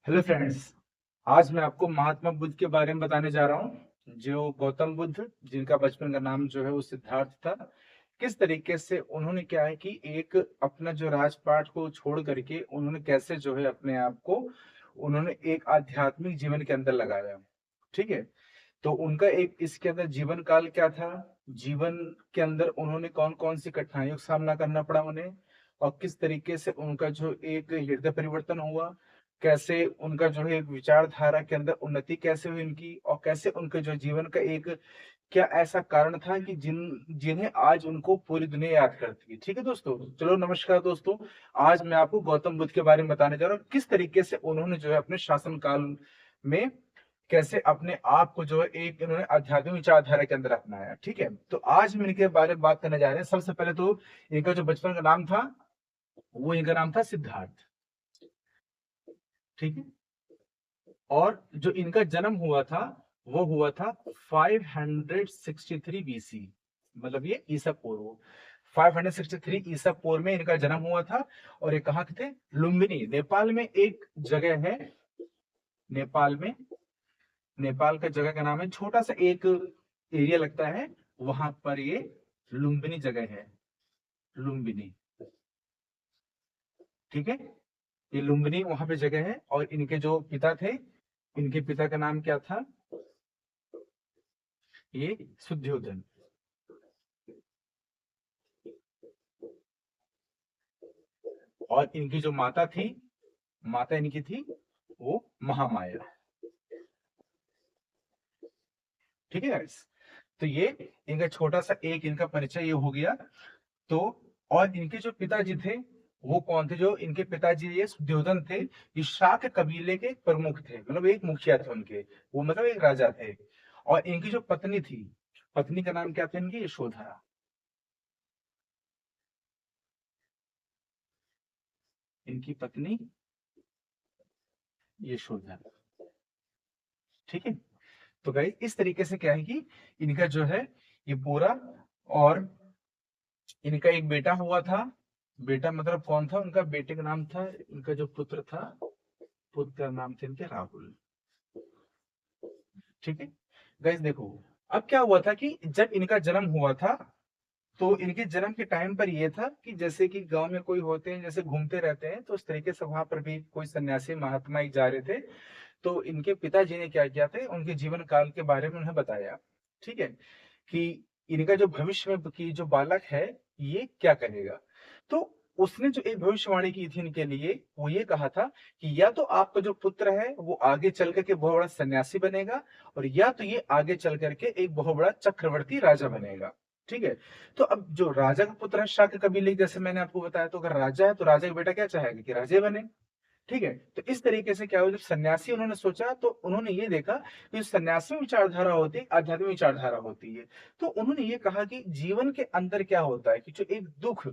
Hello friends. आज मैं आपको महात्मा बुद्ध के बारे में बताने जा रहा हूँ, जो गौतम बुद्ध, जिनका बचपन का नाम जो है वो सिद्धार्थ था। किस तरीके से उन्होंने क्या है कि एक अपना जो राजपाट को छोड़ करके उन्होंने कैसे जो है अपने आप को उन्होंने एक आध्यात्मिक जीवन के अंदर लगाया। ठीक है। तो उनका एक इसके अंदर जीवन काल क्या था, जीवन के अंदर उन्होंने कौन कौन सी कठिनाइयों का सामना करना पड़ा उन्हें, और किस तरीके से उनका जो एक हृदय परिवर्तन हुआ, कैसे उनका जो है एक विचारधारा के अंदर उन्नति कैसे हुई उनकी, और कैसे उनके जो जीवन का एक क्या ऐसा कारण था कि जिन्हें आज उनको पूरी दुनिया याद करती है। ठीक है दोस्तों, चलो नमस्कार दोस्तों। आज मैं आपको गौतम बुद्ध के बारे में बताने जा रहा हूँ, किस तरीके से उन्होंने जो है अपने शासन काल में कैसे अपने आप को जो है एक इन्होंने आध्यात्मिक विचारधारा के अंदर अपनाया। ठीक है, तो आज हम इनके बारे में बात करने जा रहे हैं। सबसे पहले तो इनका जो बचपन का नाम था, वो इनका नाम था सिद्धार्थ। ठीक है। और जो इनका जन्म हुआ था, वो हुआ था 563 बीसी, मतलब ये ईसा पूर्व 563 ईसा पूर्व में इनका जन्म हुआ था। और ये कहाँ के थे? लुम्बिनी, नेपाल में एक जगह है। नेपाल में, नेपाल का जगह का नाम है, छोटा सा एक एरिया लगता है, वहां पर ये लुम्बिनी जगह है। लुम्बिनी। ठीक है। ये लुम्बिनी वहां पे जगह है। और इनके जो पिता थे, इनके पिता का नाम क्या था? ये शुद्धोधन। और इनकी जो माता थी, माता इनकी थी वो महामाया। ठीक है guys? तो ये इनका छोटा सा एक इनका परिचय ये हो गया। तो और इनके जो पिताजी थे, वो कौन थे? जो इनके पिताजी ये सुद्योधन थे, ये शाक्त कबीले के प्रमुख थे, मतलब एक मुखिया थे उनके, वो मतलब एक राजा थे। और इनकी जो पत्नी थी, पत्नी का नाम क्या था इनकी? यशोधरा। इनकी पत्नी यशोधरा। ठीक है। तो गाइस इस तरीके से क्या है कि इनका जो है ये पूरा, और इनका एक बेटा हुआ था। बेटा मतलब कौन था? उनका बेटे का नाम था, इनका जो पुत्र था, पुत्र का नाम थे इनके राहुल। ठीक है। गाइस देखो, अब क्या हुआ था कि जब इनका जन्म हुआ था, तो इनके जन्म के टाइम पर ये था कि जैसे कि गांव में कोई होते हैं, जैसे घूमते रहते हैं, तो उस तरीके से वहां पर भी कोई सन्यासी महात्मा एक जा रहे थे। तो इनके पिताजी ने क्या किया था, उनके जीवन काल के बारे में उन्हें बताया। ठीक है। कि इनका जो भविष्य में की जो बालक है, ये क्या करेगा। तो उसने जो एक भविष्यवाणी की थी इनके लिए, वो ये कहा था कि या तो आपका जो पुत्र है वो आगे चल करके बहुत बड़ा सन्यासी बनेगा, और या तो ये आगे चल करके एक बहुत बड़ा चक्रवर्ती राजा बनेगा। ठीक है। तो अब जो राजा का पुत्र है शाक्य कबीले, जैसे मैंने आपको बताया, तो अगर राजा है तो राजा का बेटा क्या चाहेगा कि राजे बने। ठीक है। तो इस तरीके से क्या हुआ, जब सन्यासी उन्होंने सोचा, तो उन्होंने ये देखा कि जो सन्यासी विचारधारा होती है, आध्यात्मिक विचारधारा होती है। तो उन्होंने ये कहा कि जीवन के अंदर क्या होता है कि जो एक दुख,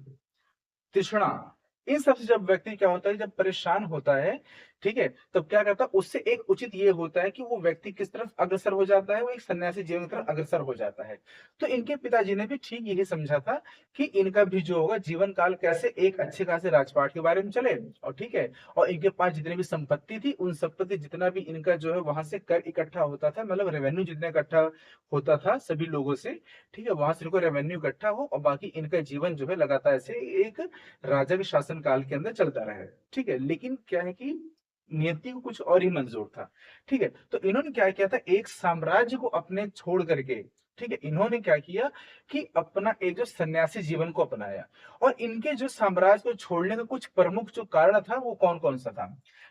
तृष्णा, इन सब से जब व्यक्ति क्या होता है, जब परेशान होता है, ठीक है, तब क्या करता है, उससे एक उचित ये होता है कि वो व्यक्ति किस तरफ अग्रसर हो जाता है, वो एक सन्यासी जीवन की तरफ अग्रसर हो जाता है। तो इनके पिताजी ने भी ठीक यही समझा था कि इनका भी जो होगा जीवन काल कैसे एक अच्छे खासे राजपाट के बारे में चले। और ठीक है। और इनके पास जितनी भी संपत्ति थी, उन संपत्ति जितना भी इनका जो है वहां से कर इकट्ठा होता था, मतलब रेवेन्यू जितना इकट्ठा होता था सभी लोगों से, ठीक है, वहां से इनको रेवेन्यू इकट्ठा हो, और बाकी इनका जीवन जो है लगातार ऐसे एक राजा के शासन काल के अंदर चलता रहा है। ठीक है। लेकिन क्या है कि नियति को कुछ और ही मंजूर था। ठीक है। तो इन्होंने क्या किया था, एक साम्राज्य को अपने छोड़ करके, ठीक है, इन्होंने क्या किया कि अपना एक जो सन्यासी जीवन को अपनाया। और इनके जो साम्राज्य को छोड़ने का कुछ प्रमुख जो कारण था, वो कौन कौन सा था?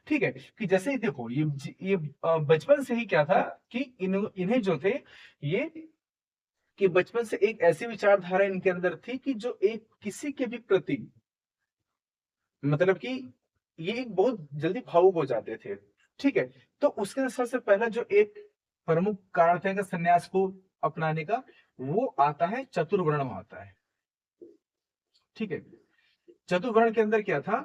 ठीक है। कि जैसे ही देखो, ये बचपन से ही क्या था कि इन्हें जो थे ये, कि बचपन से एक ऐसी विचारधारा इनके अंदर थी कि जो एक किसी के भी प्रति, मतलब कि ये एक बहुत जल्दी भावुक हो जाते थे। ठीक है। तो उसके सबसे पहला जो एक प्रमुख कारण था इनका सन्यास को अपनाने का, वो आता है चतुर्वर्ण आता है। ठीक है। चतुर्वर्ण के अंदर क्या था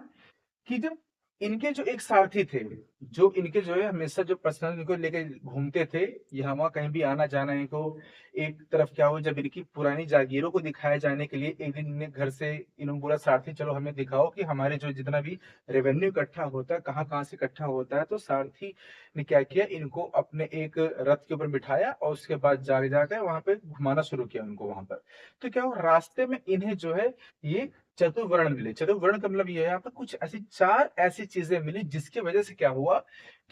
कि जब इनके जो एक सारथी थे, जो इनके जो है हमेशा जो पर्सनल इनको लेके घूमते थे, यहाँ वहाँ कहीं भी आना जाना इनको, एक तरफ क्या हुआ जब इनकी पुरानी जागीरों को दिखाए जाने के लिए एक दिन इन्हें घर से इन्होंने बोला सारथी चलो हमें दिखाओ कि हमारे जो जितना भी रेवेन्यू इकट्ठा होता है कहाँ कहाँ से इकट्ठा होता है। तो सारथी ने क्या किया, इनको अपने एक रथ के ऊपर बिठाया और उसके बाद जाके जाके वहां पे घुमाना शुरू किया उनको वहां पर। तो क्या हुआ, रास्ते में इन्हें जो है ये चतुर्वर्ण मिले। चतुर्वर्ण का मतलब ये है, यहाँ पर कुछ ऐसी चार ऐसी चीजें मिली जिसकी वजह से क्या हुआ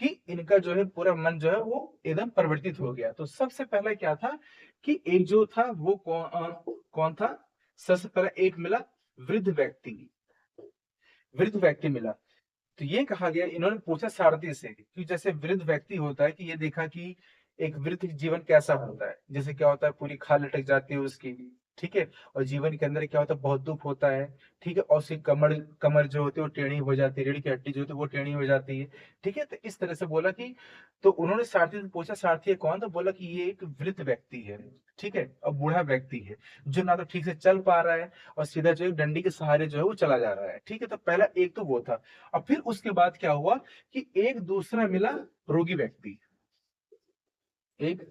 कि इनका जो है पूरा मन जो है वो एकदम परिवर्तित हो गया। तो सबसे पहले क्या था कि एक जो था वो कौन था, सबसे पहले एक मिला वृद्ध व्यक्ति, वृद्ध व्यक्ति मिला। तो ये कहा गया, इन्होंने पूछा सारथी से कि जैसे वृद्ध व्यक्ति होता है कि ये देखा कि एक वृद्ध जीवन कैसा होता है, जैसे क्या होता है पूरी खाल लटक जाती है उसकी, ठीक है, और जीवन के अंदर क्या होता है बहुत दुख होता है, ठीक है, और उसकी कमर कमर जो होती है वो टेढ़ी हो जाती है, रीढ़ की हड्डी जो होती है वो टेढ़ी हो जाती है, ठीक है। तो इस तरह से बोला कि, तो उन्होंने सारथी से पूछा सारथी है कौन, तो बोला कि ये एक वृद्ध व्यक्ति है, ठीक है, और बूढ़ा व्यक्ति है जो ना तो ठीक से चल पा रहा है और सीधा जो है डंडी के सहारे जो है वो चला जा रहा है, ठीक है। तो पहला एक तो वो था। और फिर उसके बाद क्या हुआ कि एक दूसरा मिला रोगी व्यक्ति, एक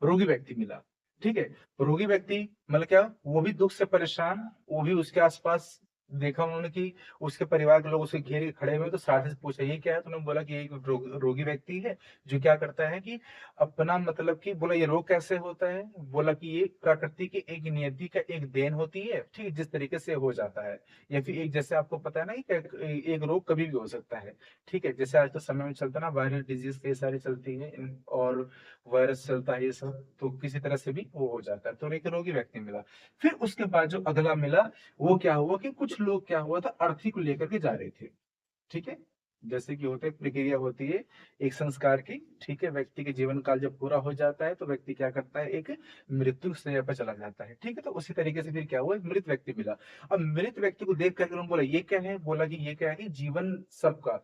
रोगी व्यक्ति मिला, ठीक है। रोगी व्यक्ति मतलब क्या, वो भी दुख से परेशान, वो भी उसके आसपास देखा उन्होंने कि उसके परिवार के लोग उसे घेरे खड़े हुए। तो साथी से पूछा ये क्या है, तो उन्होंने बोला कि ये एक रोगी व्यक्ति है जो क्या करता है कि अपना मतलब कि, बोला ये रोग कैसे होता है, बोला कि ये प्रकृति की एक नियति का एक देन होती है, ठीक है, जिस तरीके से हो जाता है। या फिर एक जैसे आपको पता है ना कि एक रोग कभी भी हो सकता है, ठीक है, जैसे आज तो समय में चलता है ना वायरल डिजीज कई सारी चलती है और वायरस चलता है ये सब, तो किसी तरह से भी वो हो जाता है। तो एक रोगी व्यक्ति मिला। फिर उसके बाद जो अगला मिला वो क्या हुआ कि कुछ लोग क्या हुआ था अर्थी को लेकर के जा रहे थे, ठीक है, जैसे कि होते प्रक्रिया होती है एक संस्कार की, ठीक है, व्यक्ति के जीवन काल जब पूरा हो जाता है तो व्यक्ति क्या करता है, एक मृत्यु शैया पर चला जाता है, ठीक है। तो उसी तरीके से फिर क्या हुआ, एक मृत व्यक्ति मिला। अब मृत व्यक्ति को देख करके उन्होंने बोला ये क्या है, बोला कि ये क्या है कि जीवन सबका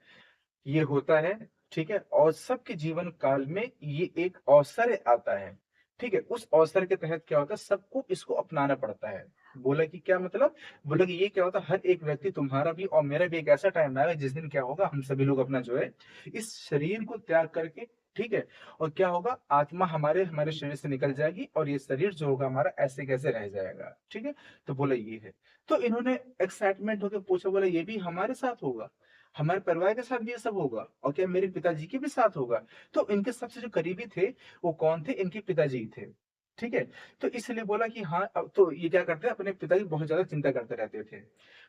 ये होता है, ठीक है, और सबके जीवन काल में ये एक अवसर आता है, ठीक है, उस अवसर के तहत क्या होता है सबको इसको अपनाना पड़ता है। बोला कि क्या मतलब, बोला कि ये क्या होता है हर एक व्यक्ति, तुम्हारा भी और मेरा भी एक ऐसा टाइम आएगा जिस दिन क्या होगा हम सभी लोग अपना जो है इस शरीर को त्याग करके, ठीक है, और क्या होगा आत्मा हमारे हमारे शरीर से निकल जाएगी और ये शरीर जो होगा हमारा ऐसे कैसे रह जाएगा, ठीक है। तो बोला ये है। तो इन्होंने एक्साइटमेंट होकर पूछा, बोला ये भी हमारे साथ होगा, हमारे परिवार के साथ भी ये सब होगा और क्या मेरे पिताजी के भी साथ होगा। तो इनके सबसे जो करीबी थे वो कौन थे, इनके पिताजी थे, ठीक है। तो इसलिए बोला कि हाँ, अब तो ये क्या करते हैं अपने पिता की बहुत ज्यादा चिंता करते रहते थे।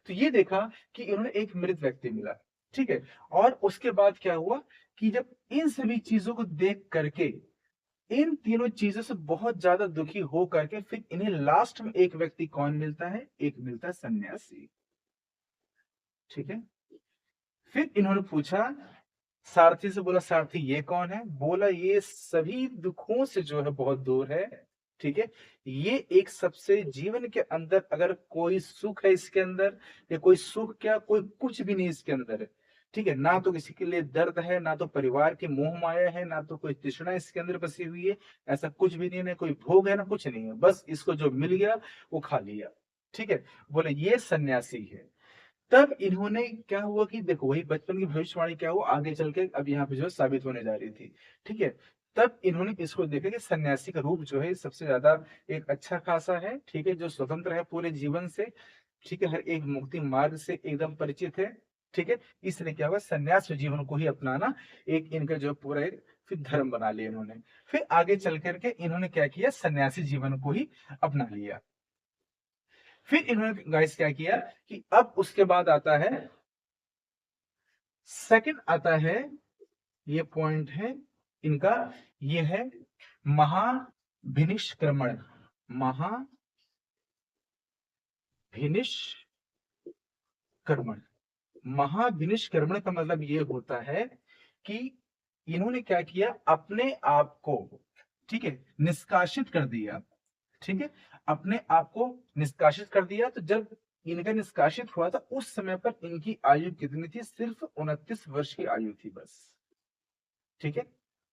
तो ये देखा कि इन्होंने एक मृत व्यक्ति मिला, ठीक है। और उसके बाद क्या हुआ कि जब इन सभी चीजों को देख करके, इन तीनों चीजों से बहुत ज्यादा दुखी हो करके फिर इन्हें लास्ट में एक व्यक्ति कौन मिलता है, एक मिलता है सन्यासी, ठीक है। फिर इन्होंने पूछा सारथी से, बोला सारथी ये कौन है, बोला ये सभी दुखों से जो है बहुत दूर है, ठीक है। ये एक सबसे जीवन के अंदर अगर कोई सुख है इसके अंदर, या कोई सुख क्या कोई कुछ भी नहीं इसके अंदर है, ठीक है, ना तो किसी के लिए दर्द है, ना तो परिवार की मोह माया है, ना तो कोई तृष्णा इसके अंदर बसी हुई है, ऐसा कुछ भी नहीं है, ना कोई भोग है ना कुछ नहीं है, बस इसको जो मिल गया वो खा लिया, ठीक है। बोले ये सन्यासी है। तब इन्होंने क्या हुआ कि देखो वही बचपन की भविष्यवाणी क्या हुआ आगे चल के अब यहाँ पे जो है साबित होने जा रही थी, ठीक है। तब इन्होंने इसको देखा कि सन्यासी का रूप जो है सबसे ज्यादा एक अच्छा खासा है, ठीक है, जो स्वतंत्र है पूरे जीवन से, ठीक है, हर एक मुक्ति मार्ग से एकदम परिचित है, ठीक है। इसलिए क्या हुआ सन्यास जीवन को ही अपनाना एक इनका जो पूरा एक फिर धर्म बना लिया इन्होंने। फिर आगे चल करके इन्होंने क्या किया, सन्यासी जीवन को ही अपना लिया। फिर इन्होंने गाइस क्या किया कि अब उसके बाद आता है सेकंड, आता है ये पॉइंट है इनका, ये है महाभिनिष्क्रमण। महाभिनिष्क्रमण, महाभिनिष्क्रमण का मतलब ये होता है कि इन्होंने क्या किया अपने आप को, ठीक है, निष्कासित कर दिया, ठीक है, अपने आप को निष्कासित कर दिया। तो जब इनका निष्कासित हुआ था उस समय पर इनकी आयु कितनी थी, सिर्फ 29 वर्ष की आयु थी बस, ठीक है।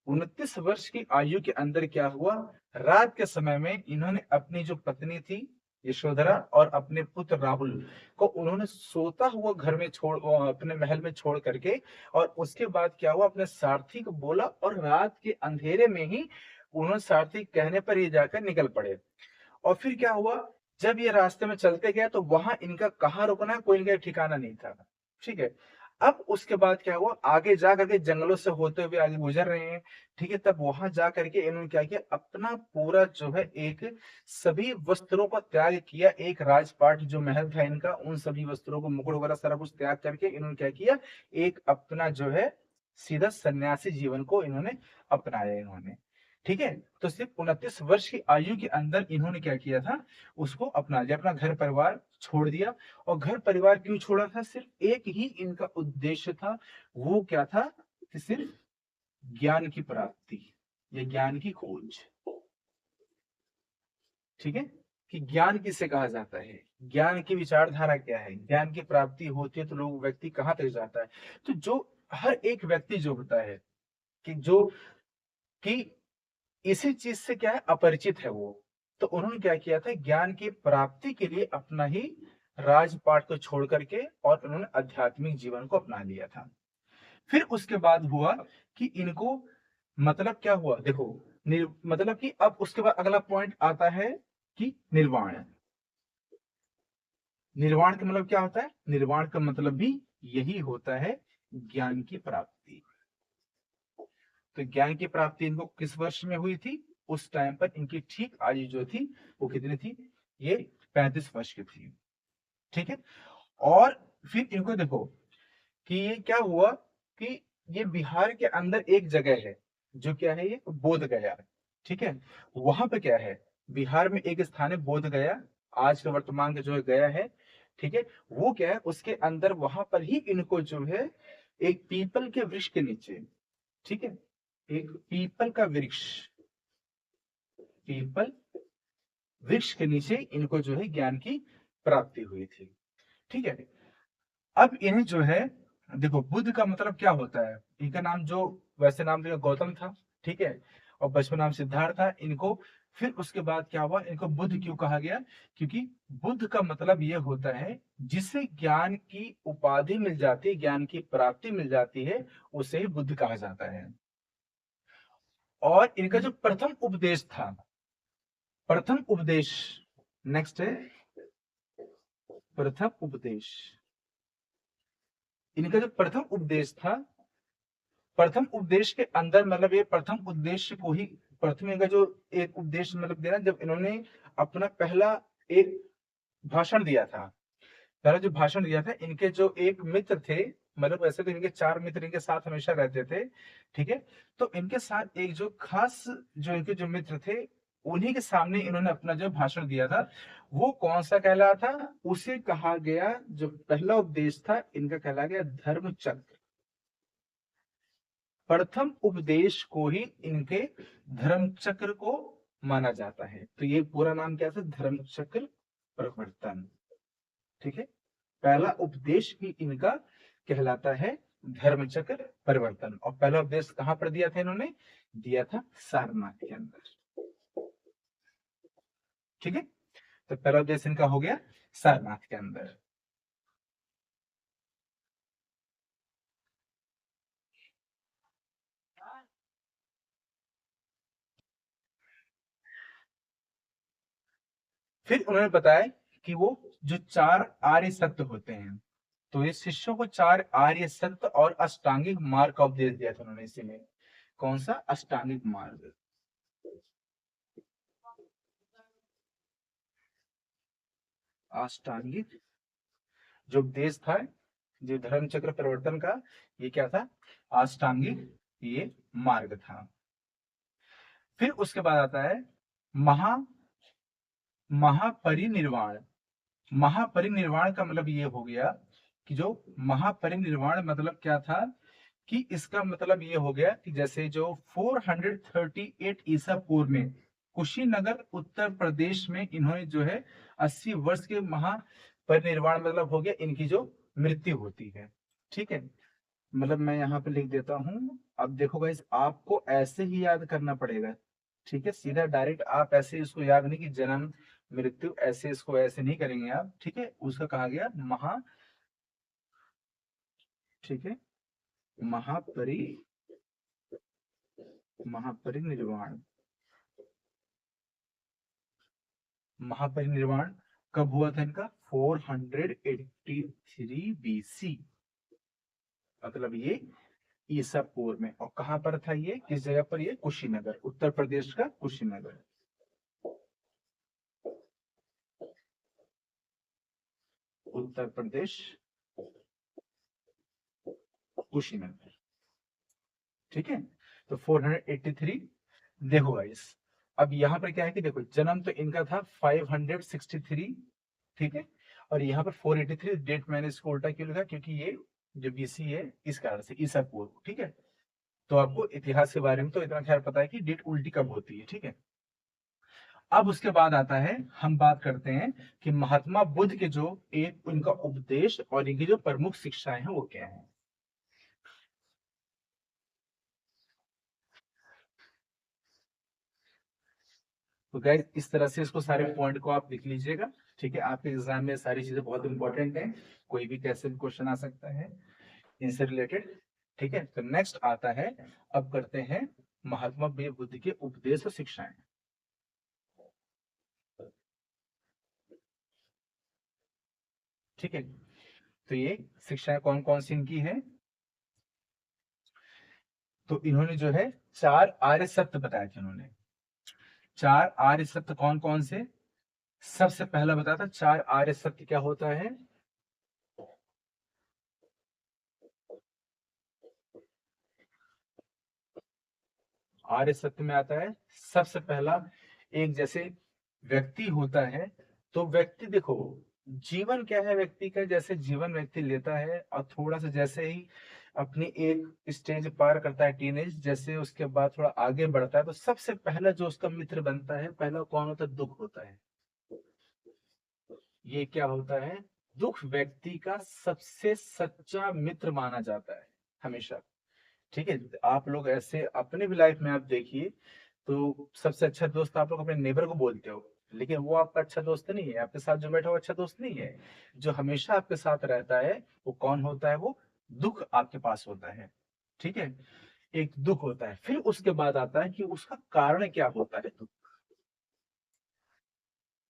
29 वर्ष की आयु के अंदर क्या हुआ, रात के समय में इन्होंने अपनी जो पत्नी थी, यशोधरा और अपने पुत्र राहुल को उन्होंने सोता हुआ घर में छोड़, अपने महल में छोड़ करके, और उसके बाद क्या हुआ, अपने सारथी को बोला और रात के अंधेरे में ही उन्होंने सारथी कहने पर ये जाकर निकल पड़े। और फिर क्या हुआ, जब ये रास्ते में चलते गए तो वहां इनका कहाँ रुकना है कोई इनका ठिकाना नहीं था। ठीक है। अब उसके बाद क्या हुआ, आगे जा करके जंगलों से होते हुए आगे गुजर रहे हैं। ठीक है। तब वहां जा करके इन्होंने क्या किया, अपना पूरा जो है एक सभी वस्त्रों का त्याग किया। एक राजपाट जो महल था इनका, उन सभी वस्त्रों को, मुकुट वगैरह सारा कुछ त्याग करके इन्होंने क्या किया, एक अपना जो है सीधा सन्यासी जीवन को इन्होंने अपनाया इन्होंने। ठीक है। तो सिर्फ 29 वर्ष की आयु के अंदर इन्होंने क्या किया था, उसको अपना लिया, अपना घर परिवार छोड़ दिया। और घर परिवार क्यों छोड़ा था, सिर्फ एक ही इनका उद्देश्य था। वो क्या था कि सिर्फ ज्ञान की प्राप्ति या ज्ञान की खोज। ठीक है। कि ज्ञान किसे कहा जाता है, ज्ञान की विचारधारा क्या है, ज्ञान की प्राप्ति होती है तो लोग व्यक्ति कहाँ तक जाता है। तो जो हर एक व्यक्ति जो होता है कि जो कि इसी चीज से क्या है, अपरिचित है वो, तो उन्होंने क्या किया था, ज्ञान की प्राप्ति के लिए अपना ही राजपाट को छोड़ करके और उन्होंने आध्यात्मिक जीवन को अपना लिया था। फिर उसके बाद हुआ कि इनको, मतलब क्या हुआ देखो, मतलब कि अब उसके बाद अगला पॉइंट आता है कि निर्वाण। निर्वाण का मतलब क्या होता है, निर्वाण का मतलब भी यही होता है, ज्ञान की प्राप्ति। तो ज्ञान की प्राप्ति इनको किस वर्ष में हुई थी, उस टाइम पर इनकी ठीक आयु जो थी वो कितनी थी, ये 35 वर्ष की थी। ठीक है। और फिर इनको देखो कि ये क्या हुआ कि ये बिहार के अंदर एक जगह है, जो क्या है, ये बोध गया। ठीक है। वहां पे क्या है, बिहार में एक स्थान है बोध गया, आज के वर्तमान का जो है गया है। ठीक है। वो क्या है, उसके अंदर वहां पर ही इनको जो है एक पीपल के वृक्ष के नीचे, ठीक है, एक पीपल का वृक्ष, पीपल वृक्ष के नीचे इनको जो है ज्ञान की प्राप्ति हुई थी। ठीक है। अब इन्हें जो है, देखो बुद्ध का मतलब क्या होता है, इनका नाम जो वैसे नाम तो गौतम था। ठीक है। और बचपन नाम सिद्धार्थ था इनको। फिर उसके बाद क्या हुआ, इनको बुद्ध क्यों कहा गया, क्योंकि बुद्ध का मतलब ये होता है जिसे ज्ञान की उपाधि मिल जाती है, ज्ञान की प्राप्ति मिल जाती है, उसे ही बुद्ध कहा जाता है। और इनका जो प्रथम उपदेश था, प्रथम उपदेश, नेक्स्ट है प्रथम उपदेश। इनका जो प्रथम उपदेश था, प्रथम उपदेश के अंदर मतलब ये प्रथम उद्देश्य को ही, प्रथम इनका जो एक उद्देश्य मतलब देना, जब इन्होंने अपना पहला एक भाषण दिया था, पहला जो भाषण दिया था, इनके जो एक मित्र थे, मतलब वैसे तो इनके 4 मित्र इनके साथ हमेशा रहते थे। ठीक है। तो इनके साथ एक जो खास, जो इनके जो मित्र थे, उन्हीं के सामने इन्होंने अपना जो भाषण दिया था, वो कौन सा कहला था, उसे कहा गया, जो पहला उपदेश था इनका कहला गया धर्म चक्र। प्रथम उपदेश को ही इनके धर्म चक्र को माना जाता है। तो ये पूरा नाम क्या था, धर्म चक्र प्रवर्तन। ठीक है। पहला उपदेश ही इनका कहलाता है धर्म चक्र परिवर्तन। और पहला उपदेश कहां पर दिया था इन्होंने, दिया था सारनाथ के अंदर। ठीक है। तो पहला उपदेश इनका हो गया सारनाथ के अंदर। फिर उन्होंने बताया कि वो जो 4 आर्य सत्य होते हैं, तो ये शिष्यों को 4 आर्य सत्य और अष्टांगिक मार्ग का उपदेश दिया था उन्होंने। इसी में कौन सा, अष्टांगिक मार्ग। अष्टांगिक जो उपदेश था, जो धर्म चक्र परिवर्तन का, ये क्या था, अष्टांगिक ये मार्ग था। फिर उसके बाद आता है महा महापरिनिर्वाण। महापरिनिर्वाण का मतलब ये हो गया कि जो महापरिनिर्वाण मतलब क्या था, कि इसका मतलब ये हो गया कि जैसे जो 438 ईसा पूर्व में कुशीनगर उत्तर प्रदेश में इन्होंने जो है 80 वर्ष के महापरिनिर्वाण मतलब हो गया इनकी जो मृत्यु होती है। ठीक है। मतलब मैं यहाँ पे लिख देता हूँ। अब देखो गाइस, आपको ऐसे ही याद करना पड़ेगा। ठीक है। सीधा डायरेक्ट आप ऐसे इसको याद नहीं कि जन्म मृत्यु, ऐसे इसको ऐसे नहीं करेंगे आप, ठीक है। उसका कहा गया ठीक है, महापरि महापरिनिर्वाण। महापरिनिर्वाण कब हुआ था इनका? 483 बीसी, मतलब ये ईसा पूर्व में। और कहां पर था ये, किस जगह पर? ये कुशीनगर, उत्तर प्रदेश का कुशीनगर। उत्तर प्रदेश कुशीनगर, ठीक है। तो 483। देखो गाइस, अब यहाँ पर क्या है कि देखो, जन्म तो इनका था 563, ठीक है। और यहाँ पर 483 डेट मैंने इसको उल्टा क्यों लिखा, क्योंकि ये जो बीसी है इस कारण से, ईसा पूर्व, ठीक है। तो आपको इतिहास के बारे में तो इतना ख्याल पता है कि डेट उल्टी कब होती है, ठीक है। अब उसके बाद आता है, हम बात करते हैं कि महात्मा बुद्ध के जो एक उनका उपदेश और इनकी जो प्रमुख शिक्षाएं हैं वो क्या है। तो गाइस इस तरह से इसको सारे पॉइंट को आप लिख लीजिएगा, ठीक है। आपके एग्जाम में सारी चीजें बहुत इंपॉर्टेंट हैं, कोई भी कैसे भी क्वेश्चन आ सकता है इनसे रिलेटेड, ठीक है। तो नेक्स्ट आता है, अब करते हैं महात्मा बुद्ध के उपदेश और शिक्षाएं, ठीक है। तो ये शिक्षाएं कौन कौन सी इनकी है? तो इन्होंने जो है 4 आर्य सत्य बताए थे इन्होंने। 4 आर्य सत्य कौन कौन से? सबसे पहला बताया था 4 आर्य सत्य क्या होता है। आर्य सत्य में आता है सबसे पहला, एक जैसे व्यक्ति होता है, तो व्यक्ति देखो, जीवन क्या है व्यक्ति का, जैसे जीवन व्यक्ति लेता है और थोड़ा सा जैसे ही अपनी एक स्टेज पार करता है टीनेज, जैसे उसके बाद थोड़ा आगे बढ़ता है, तो सबसे पहला जो उसका मित्र बनता है, पहला कौन होता है? दुख होता है। ये क्या होता है? दुख व्यक्ति का सबसे सच्चा मित्र माना जाता है हमेशा, ठीक है। आप लोग ऐसे अपने भी लाइफ में आप देखिए, तो सबसे अच्छा दोस्त आप लोग अपने नेबर को बोलते हो, लेकिन वो आपका अच्छा दोस्त नहीं है, आपके साथ जो बैठा हुआ अच्छा दोस्त नहीं है। जो हमेशा आपके साथ रहता है वो कौन होता है? वो दुख आपके पास होता है, ठीक है। एक दुख होता है, फिर उसके बाद आता है कि उसका कारण क्या होता है दुख,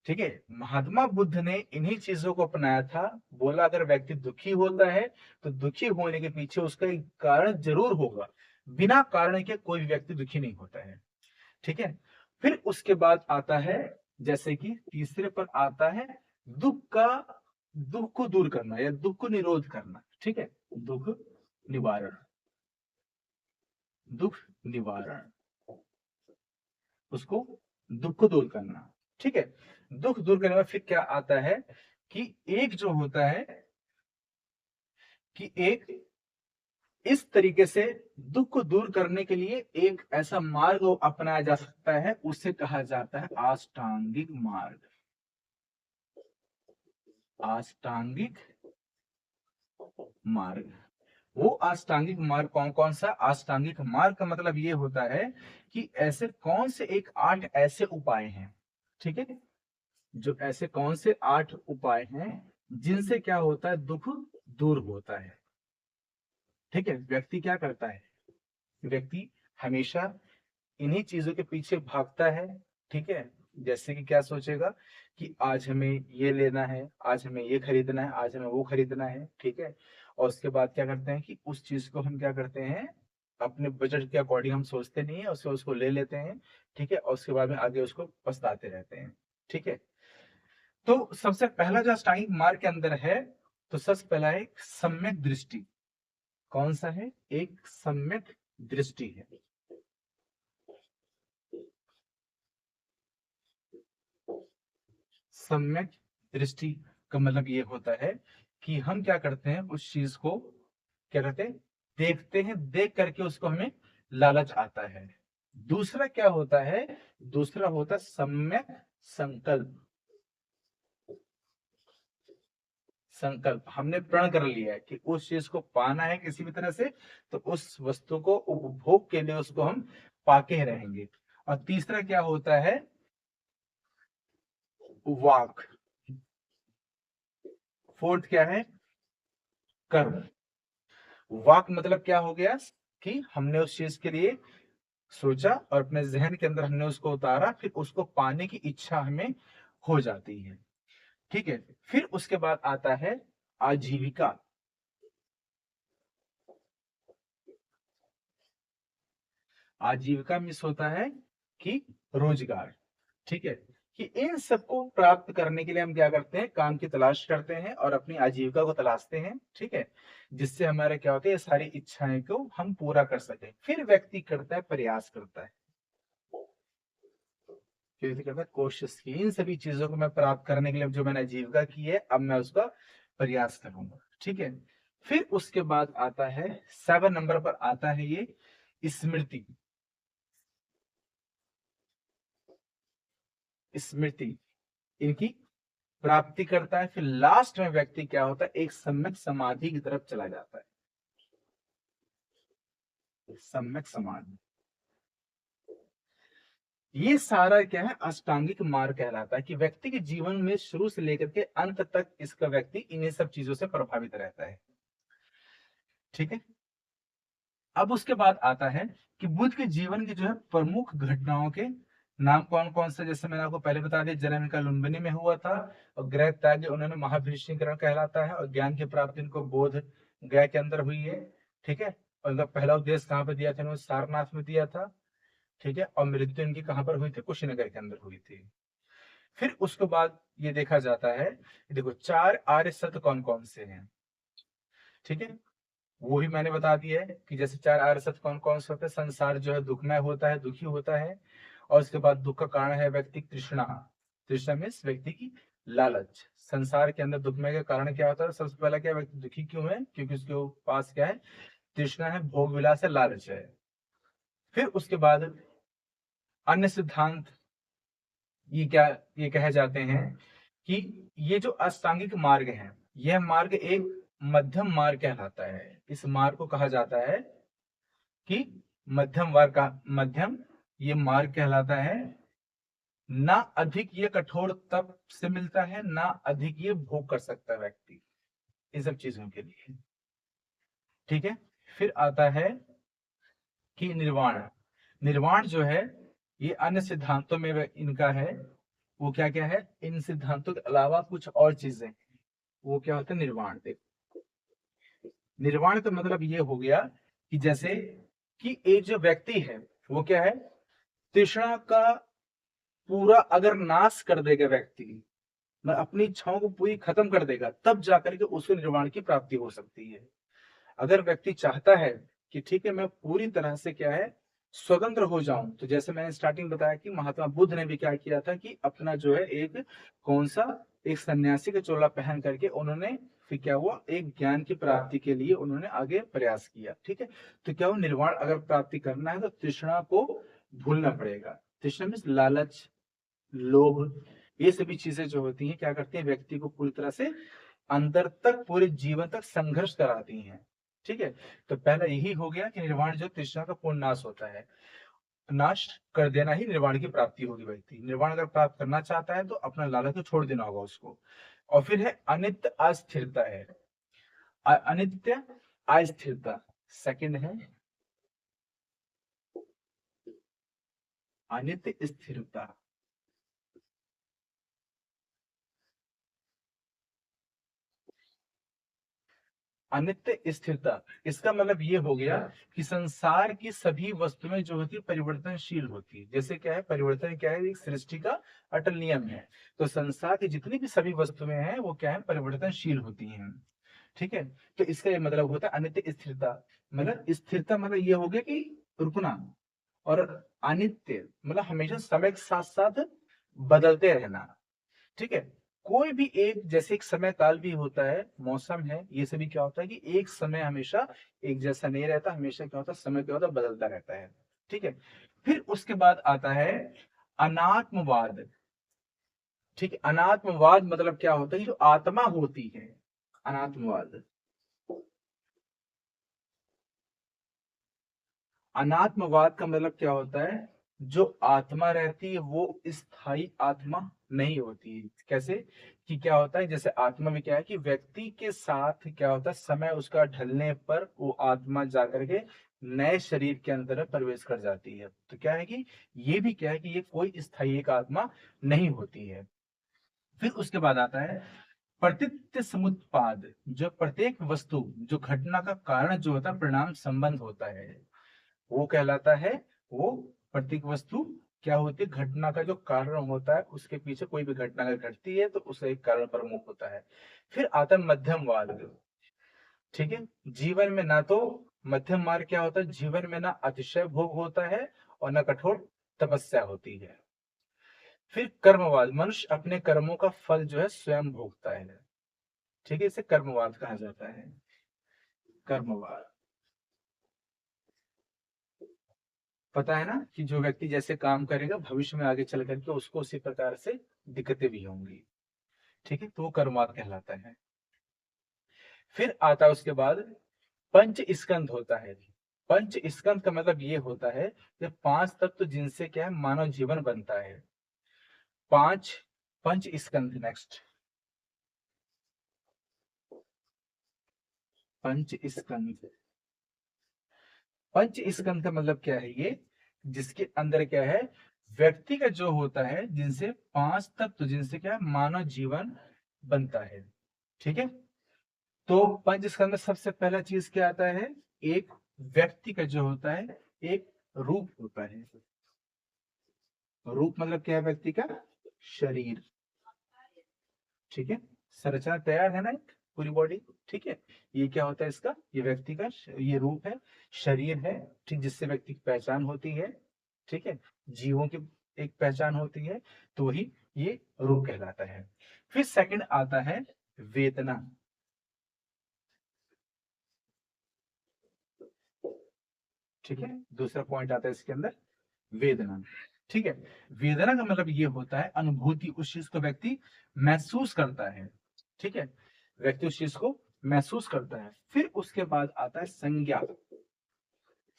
ठीक है। महात्मा बुद्ध ने इन्हीं चीजों को अपनाया था। बोला अगर व्यक्ति दुखी होता है तो दुखी होने के पीछे उसका एक कारण जरूर होगा, बिना कारण के कोई व्यक्ति दुखी नहीं होता है, ठीक है। फिर उसके बाद आता है, जैसे कि तीसरे पर आता है दुख को दूर करना या दुख को निरोध करना, ठीक है। दुख निवारण, दुख निवारण, उसको दुख को दूर करना, ठीक है। दुख दूर करने में फिर क्या आता है कि एक जो होता है कि एक इस तरीके से दुख को दूर करने के लिए एक ऐसा मार्ग अपनाया जा सकता है, उसे कहा जाता है अष्टांगिक मार्ग। अष्टांगिक मार्ग, वो अष्टांगिक मार्ग कौन कौन सा? अष्टांगिक मार्ग का मतलब ये होता है कि ऐसे कौन से एक 8 ऐसे उपाय हैं, ठीक है। जो ऐसे कौन से 8 उपाय हैं जिनसे क्या होता है? दुख दूर होता है, ठीक है। व्यक्ति क्या करता है? व्यक्ति हमेशा इन्हीं चीजों के पीछे भागता है, ठीक है। जैसे कि क्या सोचेगा कि आज हमें ये लेना है, आज हमें ये खरीदना है, आज हमें वो खरीदना है, ठीक है। और उसके बाद क्या करते हैं कि उस चीज को हम क्या करते हैं, अपने बजट के अकॉर्डिंग हम सोचते नहीं है, उससे उसको ले लेते हैं, ठीक है। और उसके बाद में आगे उसको पछताते रहते हैं, ठीक है। तो सबसे पहला जो अष्टांगिक मार्ग के अंदर है, तो सबसे पहला है सम्यक दृष्टि। कौन सा है? एक सम्यक दृष्टि है। सम्यक दृष्टि का मतलब ये होता है कि हम क्या करते हैं, उस चीज को क्या करते हैं, देखते हैं, देख करके उसको हमें लालच आता है। दूसरा क्या होता है? दूसरा होता है सम्यक संकल्प। संकल्प, हमने प्रण कर लिया है कि उस चीज को पाना है किसी भी तरह से, तो उस वस्तु को उपभोग के लिए उसको हम पाके रहेंगे। और तीसरा क्या होता है? वाक। फोर्थ क्या है? कर्म। वाक मतलब क्या हो गया कि हमने उस चीज के लिए सोचा और अपने जहन के अंदर हमने उसको उतारा, फिर उसको पाने की इच्छा हमें हो जाती है। ठीक है। फिर उसके बाद आता है आजीविका। आजीविका मीन्स होता है कि रोजगार। ठीक है। कि इन सबको प्राप्त करने के लिए हम क्या करते हैं, काम की तलाश करते हैं और अपनी आजीविका को तलाशते हैं। ठीक है। जिससे हमारे क्या होते हैं, सारी इच्छाएं को हम पूरा कर सके। फिर व्यक्ति करता है, प्रयास करता है। फिर करता है कोशिश की, इन सभी चीजों को मैं प्राप्त करने के लिए जो मैंने आजीविका की है, अब मैं उसका प्रयास करूंगा। ठीक है। फिर उसके बाद आता है 7 नंबर पर आता है ये स्मृति। स्मृति इनकी प्राप्ति करता है। फिर लास्ट में व्यक्ति क्या होता है, एक सम्यक समाधि की तरफ चला जाता है। सम्यक समाधि, ये सारा क्या है, अष्टांगिक मार्ग कहलाता है। कि व्यक्ति के जीवन में शुरू से लेकर के अंत तक इसका व्यक्ति इन्हीं सब चीजों से प्रभावित रहता है। ठीक है। अब उसके बाद आता है कि बुद्ध के जीवन की जो है प्रमुख घटनाओं के नाम कौन कौन से। जैसे मैंने आपको पहले बता दिया, जन्म इनका लुम्बिनी में हुआ था, और गृह त्याग उन्होंने महाभिषीकरण कहलाता है, और ज्ञान की प्राप्ति इनको बोध गया के अंदर हुई है। ठीक है। और इनका पहला उपदेश कहाँ पे दिया था, इन्होंने सारनाथ में दिया था। ठीक है। और मृत्यु इनकी कहाँ पर हुई थी, कुशीनगर के अंदर हुई थी। फिर उसके बाद ये देखा जाता है, देखो 4 आर्य सत्य कौन कौन से हैं। ठीक है। वो भी मैंने बता दिया है कि जैसे 4 आर्य सत्य कौन कौन से होते हैं। संसार जो है दुखमय होता है, दुखी होता है। और उसके बाद दुख का कारण है व्यक्ति तृष्णा। तृष्णा मीन्स व्यक्ति की लालच। संसार के अंदर दुखमय का कारण क्या होता है, सबसे पहला क्या, व्यक्ति दुखी क्यों है, क्योंकि उसके पास क्या है, तृष्णा है, भोग विलास है, लालच है। फिर उसके बाद अन्य सिद्धांत ये क्या, ये कहे जाते हैं कि ये जो अष्टांगिक मार्ग है, यह मार्ग एक मध्यम मार्ग कहलाता है। इस मार्ग को कहा जाता है कि मध्यम वर्ग का, मध्यम ये मार्ग कहलाता है। ना अधिक ये कठोर तप से मिलता है, ना अधिक ये भोग कर सकता है व्यक्ति इन सब चीजों के लिए। ठीक है। फिर आता है कि निर्वाण। निर्वाण जो है ये अन्य सिद्धांतों में इनका है, वो क्या क्या है, इन सिद्धांतों के अलावा कुछ और चीजें, वो क्या होता है निर्वाण। देखो, निर्वाण का मतलब ये हो गया कि जैसे कि एक जो व्यक्ति है वो क्या है, तृष्णा का पूरा अगर नाश कर देगा व्यक्ति, मतलब अपनी इच्छाओं को पूरी खत्म कर देगा, तब जाकर के उसको निर्वाण की प्राप्ति हो सकती है। अगर व्यक्ति चाहता है कि ठीक है मैं पूरी तरह से क्या है स्वतंत्र हो जाऊं, तो जैसे मैंने स्टार्टिंग बताया कि महात्मा बुद्ध ने भी क्या किया था कि अपना जो है एक कौन सा, एक सन्यासी का चोला पहन करके उन्होंने फिर क्या हुआ, एक ज्ञान की प्राप्ति के लिए उन्होंने आगे प्रयास किया। ठीक है। तो क्या वो निर्वाण अगर प्राप्ति करना है तो तृष्णा को भूलना पड़ेगा। तृष्णा मीन्स लालच, लोभ, ये सभी चीजें जो होती हैं क्या करती हैं, व्यक्ति को पूरी तरह से अंदर तक पूरे जीवन तक संघर्ष कराती हैं। ठीक है। तो पहला यही हो गया कि निर्वाण जो तृष्णा का पूर्ण नाश होता है, नाश कर देना ही निर्वाण की प्राप्ति होगी। व्यक्ति निर्वाण अगर प्राप्त करना चाहता है तो अपना लालच को छोड़ देना होगा उसको। और फिर है अनित्य अस्थिरता है, अनित्य अस्थिरता। सेकंड है अनित्य स्थिरता। अनित्य स्थिरता, इसका मतलब ये हो गया कि संसार की सभी वस्तुएं जो होती है परिवर्तनशील होती है। जैसे क्या है, परिवर्तन क्या है, एक सृष्टि का अटल नियम है। तो संसार की जितनी भी सभी वस्तुएं हैं वो क्या है, परिवर्तनशील होती हैं। ठीक है। तो इसका ये मतलब होता है अनित्य स्थिरता। मतलब स्थिरता मतलब ये हो गया कि रुकना, और अनित्य मतलब हमेशा समय के साथ साथ बदलते रहना। ठीक है। कोई भी एक, जैसे एक समय काल भी होता है, मौसम है, ये सभी क्या होता है कि एक समय हमेशा एक जैसा नहीं रहता, हमेशा क्या होता है, समय क्या होता है, बदलता रहता है। ठीक है। फिर उसके बाद आता है अनात्मवाद। ठीक है। अनात्मवाद मतलब क्या होता है, जो आत्मा होती है, अनात्मवाद। अनात्मवाद का मतलब क्या होता है, जो आत्मा रहती है वो स्थायी आत्मा नहीं होती है। कैसे? कि क्या होता है, जैसे आत्मा में क्या है कि व्यक्ति के साथ क्या होता है, समय उसका ढलने पर वो आत्मा जाकर के नए शरीर के अंदर प्रवेश कर जाती है। तो क्या है कि ये भी क्या है कि ये कोई स्थायी एक आत्मा नहीं होती है। फिर उसके बाद आता है प्रतित्य समुत्पाद। जो प्रत्येक वस्तु, जो घटना का कारण जो होता है, परिणाम संबंध होता है, वो कहलाता है। वो प्रत्येक वस्तु क्या होती है, घटना का जो कारण होता है, उसके पीछे कोई भी घटना अगर घटती है तो उसका एक कारण प्रमुख होता है। फिर आता है मध्यमवाद। ठीक है, जीवन में ना तो मध्यम मार्ग क्या होता है, जीवन में ना अतिशय भोग होता है और ना कठोर तपस्या होती है। फिर कर्मवाद, मनुष्य अपने कर्मों का फल जो है स्वयं भोगता है। ठीक है, इसे कर्मवाद कहा जाता है। कर्मवाद, पता है ना कि जो व्यक्ति जैसे काम करेगा भविष्य में आगे चल करके उसको उसी प्रकार से दिक्कतें भी होंगी। ठीक है, तो वो कर्मवाद कहलाता है। फिर आता है उसके बाद पंच स्कंद होता है। पंच स्कंद का मतलब ये होता है कि पांच तत्व जिनसे क्या है मानव जीवन बनता है। पांच पंच स्कंद। नेक्स्ट, पंच स्कंद। पंच स्कंद का मतलब क्या है ये, जिसके अंदर क्या है, व्यक्ति का जो होता है जिनसे पांच तत्व जिनसे क्या है मानव जीवन बनता है। ठीक है, तो पंच स्कंद में सबसे पहला चीज क्या आता है, एक व्यक्ति का जो होता है एक रूप होता है। रूप मतलब क्या है, व्यक्ति का शरीर। ठीक है, संरचना तैयार है ना एक पूरी बॉडी। ठीक है, ये क्या होता है इसका, ये व्यक्ति का ये रूप है, शरीर है। ठीक, जिससे व्यक्ति की पहचान होती है। ठीक है, जीवों की एक पहचान होती है, तो वही ये रूप कहलाता है। फिर सेकंड आता है वेदना। ठीक है, दूसरा पॉइंट आता है इसके अंदर वेदना। ठीक है, वेदना का मतलब ये होता है अनुभूति, उस चीज को व्यक्ति महसूस करता है। ठीक है, व्यक्ति उस चीज को महसूस करता है। फिर उसके बाद आता है संज्ञा।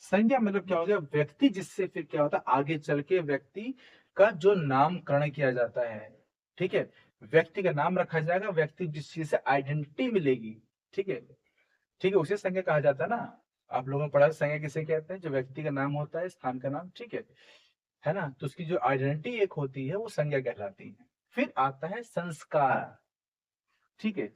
संज्ञा मतलब क्या हो गया, व्यक्ति जिससे फिर क्या होता है आगे चल के व्यक्ति का जो नामकरण किया जाता है। ठीक है, व्यक्ति का नाम रखा जाएगा, व्यक्ति जिस चीज से आइडेंटिटी मिलेगी। ठीक है, ठीक है, उसे संज्ञा कहा जाता है ना। आप लोगों ने पढ़ा संज्ञा किसे कहते हैं, जो व्यक्ति का नाम होता है, स्थान का नाम। ठीक है ना, तो उसकी जो आइडेंटिटी एक होती है वो संज्ञा कहलाती है। फिर आता है संस्कार। ठीक है,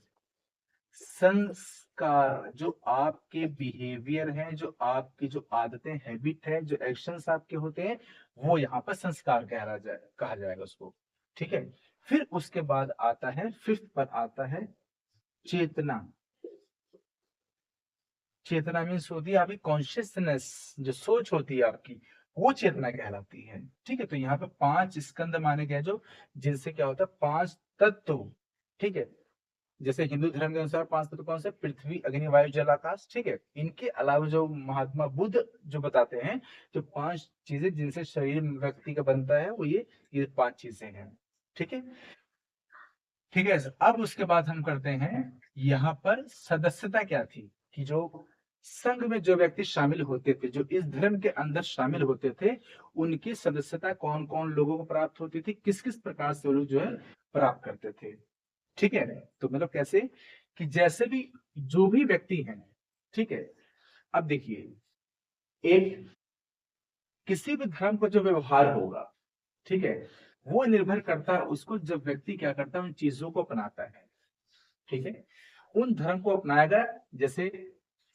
संस्कार जो आपके बिहेवियर हैं, जो आपकी जो आदतें हैबिट है, जो एक्शंस आपके होते हैं, वो यहाँ पर संस्कार कहा जाएगा उसको। ठीक है, फिर उसके बाद आता है फिफ्थ पर आता है चेतना। चेतना मीन्स होती है आपकी कॉन्शियसनेस, जो सोच होती है आपकी, वो चेतना कहलाती है। ठीक है, तो यहाँ पे पांच स्कंद माने गए जो, जिनसे क्या होता है पांच तत्व। ठीक है, जैसे हिंदू धर्म के अनुसार पांच तत्व कौन से, पृथ्वी अग्नि वायु जल आकाश। ठीक है, इनके अलावा जो महात्मा बुद्ध जो बताते हैं, जो पांच चीजें जिनसे शरीर व्यक्ति का बनता है, वो ये पांच चीजें हैं। ठीक है, ठीक है, अब उसके बाद हम करते हैं यहाँ पर सदस्यता क्या थी, कि जो संघ में जो व्यक्ति शामिल होते थे, जो इस धर्म के अंदर शामिल होते थे, उनकी सदस्यता कौन कौन लोगों को प्राप्त होती थी, किस किस प्रकार से वो लोग जो है प्राप्त करते थे। ठीक है, तो मतलब कैसे, कि जैसे भी जो भी व्यक्ति हैं। ठीक है, अब देखिए, एक किसी भी धर्म का जो व्यवहार होगा, ठीक है, वो निर्भर करता है उसको, जब व्यक्ति क्या करता है उन चीजों को अपनाता है। ठीक है, उन धर्म को अपनाएगा। जैसे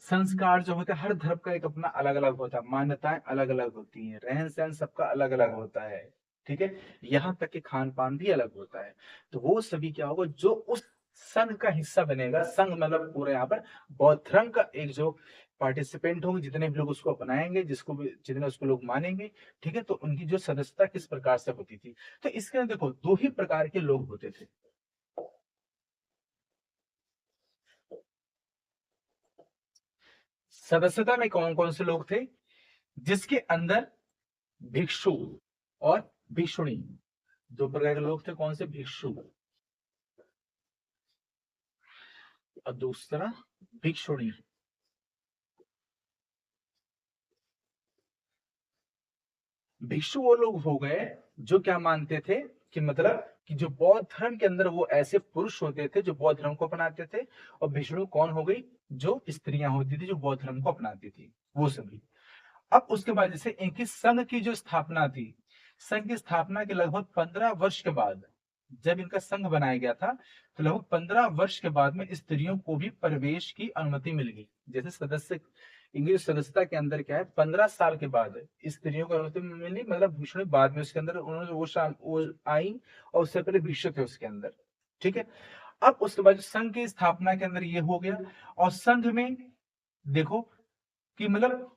संस्कार जो होता है, हर धर्म का एक अपना अलग अलग होता है, मान्यताएं अलग अलग होती हैं, रहन सहन सबका अलग अलग होता है। ठीक है, यहाँ तक कि खान पान भी अलग होता है। तो वो सभी क्या होगा, जो उस संघ का हिस्सा बनेगा, संघ मतलब पूरे यहाँ पर बौद्ध धर्म का एक जो पार्टिसिपेंट होंगे, जितने भी लोग उसको अपनाएंगे, जिसको भी जितने उसको लोग मानेंगे। ठीक है, तो उनकी जो सदस्यता किस प्रकार से होती थी, तो इसके अंदर देखो दो ही प्रकार के लोग होते थे। सदस्यता में कौन कौन से लोग थे, जिसके अंदर भिक्षु और भिक्षुणी, दो प्रकार के लोग थे। कौन से, भिक्षु और दूसरा भिक्षुणी। भिक्षु वो लोग हो गए जो क्या मानते थे कि मतलब कि जो बौद्ध धर्म के अंदर वो ऐसे पुरुष होते थे जो बौद्ध धर्म को अपनाते थे, और भिक्षु कौन हो गई, जो स्त्रियां होती थी जो बौद्ध धर्म को अपनाती थी, वो सभी। अब उसके बाद जैसे इनकी संघ की जो स्थापना थी, संघ की स्थापना के लगभग 15 वर्ष के बाद जब इनका संघ बनाया गया था, तो लगभग 15 वर्ष के बाद में स्त्रियों को भी प्रवेश की अनुमति मिल गई। जैसे सदस्य इंग्लिश सदस्यता के अंदर क्या है, 15 साल के बाद स्त्रियों को अनुमति मिली, मतलब भीष्म बाद में उसके अंदर उन्होंने वो आई, और उससे पहले भीष्म थे उसके अंदर। ठीक है, अब उसके बाद संघ की स्थापना के अंदर ये हो गया, और संघ में देखो कि मतलब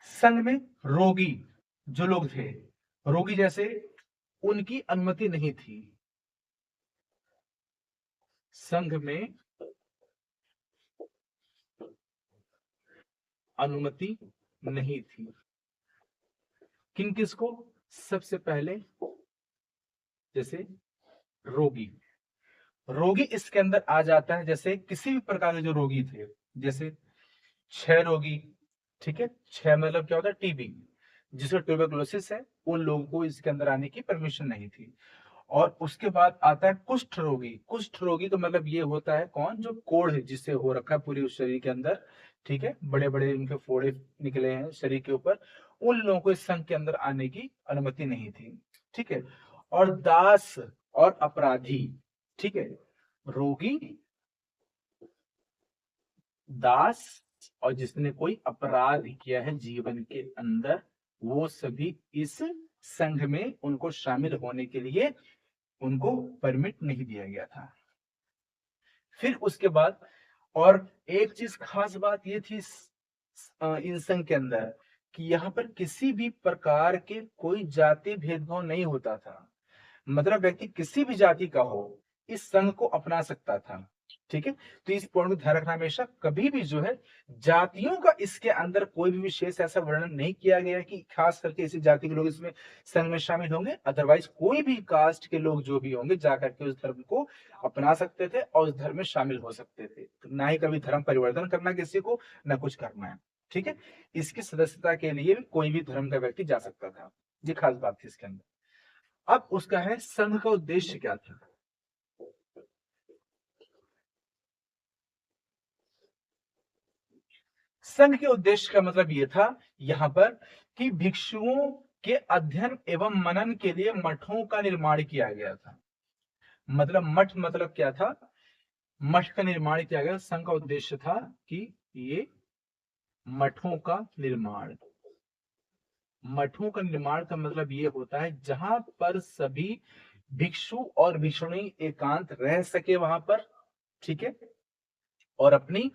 संघ में रोगी जो लोग थे, रोगी जैसे उनकी अनुमति नहीं थी, संघ में अनुमति नहीं थी। किन किसको, सबसे पहले जैसे रोगी, रोगी इसके अंदर आ जाता है, जैसे किसी भी प्रकार के जो रोगी थे, जैसे क्षय रोगी, ठीक है, क्षय मतलब क्या होता है, टीबी, जिसको ट्यूबरकुलोसिस है, उन लोगों को इसके अंदर आने की परमिशन नहीं थी। और उसके बाद आता है कुष्ठ रोगी। कुष्ठ रोगी तो मतलब ये होता है कौन, जो कोढ़ जिससे हो रखा है पूरे उस शरीर के अंदर, ठीक है, बड़े बड़े उनके फोड़े निकले हैं शरीर के ऊपर, उन लोगों को इस संघ के अंदर आने की अनुमति नहीं थी। ठीक है, और दास और अपराधी, ठीक है, रोगी, दास, और जिसने कोई अपराध किया है जीवन के अंदर, वो सभी इस संघ में उनको शामिल होने के लिए उनको परमिट नहीं दिया गया था। फिर उसके बाद और एक चीज खास बात ये थी इन संघ के अंदर, कि यहाँ पर किसी भी प्रकार के कोई जाति भेदभाव नहीं होता था। मतलब व्यक्ति किसी भी जाति का हो इस संघ को अपना सकता था। ठीक है, तो इस पॉइंट को ध्यान रखना हमेशा, कभी भी जो है जातियों का इसके अंदर कोई भी विशेष ऐसा वर्णन नहीं किया गया कि खास करके इसी जाति के लोग इसमें संघ में शामिल होंगे। अदरवाइज कोई भी कास्ट के लोग जो भी होंगे जाकर के उस धर्म को अपना सकते थे और उस धर्म में शामिल हो सकते थे। तो ना ही कभी धर्म परिवर्तन करना किसी को, ना कुछ करना है। ठीक है, इसकी सदस्यता के लिए भी कोई भी धर्म का व्यक्ति जा सकता था। ये खास बात थी इसके अंदर। अब उसका है संघ का उद्देश्य क्या था। संघ के उद्देश्य का मतलब ये था यहाँ पर कि भिक्षुओं के अध्ययन एवं मनन के लिए मठों का निर्माण किया गया था। मतलब मठ मतलब क्या था, मठ का निर्माण किया गया। संघ का उद्देश्य था कि ये मठों का निर्माण, मठों का निर्माण का मतलब ये होता है जहां पर सभी भिक्षु और भिक्षुणी एकांत रह सके वहां पर। ठीक है, और अपनी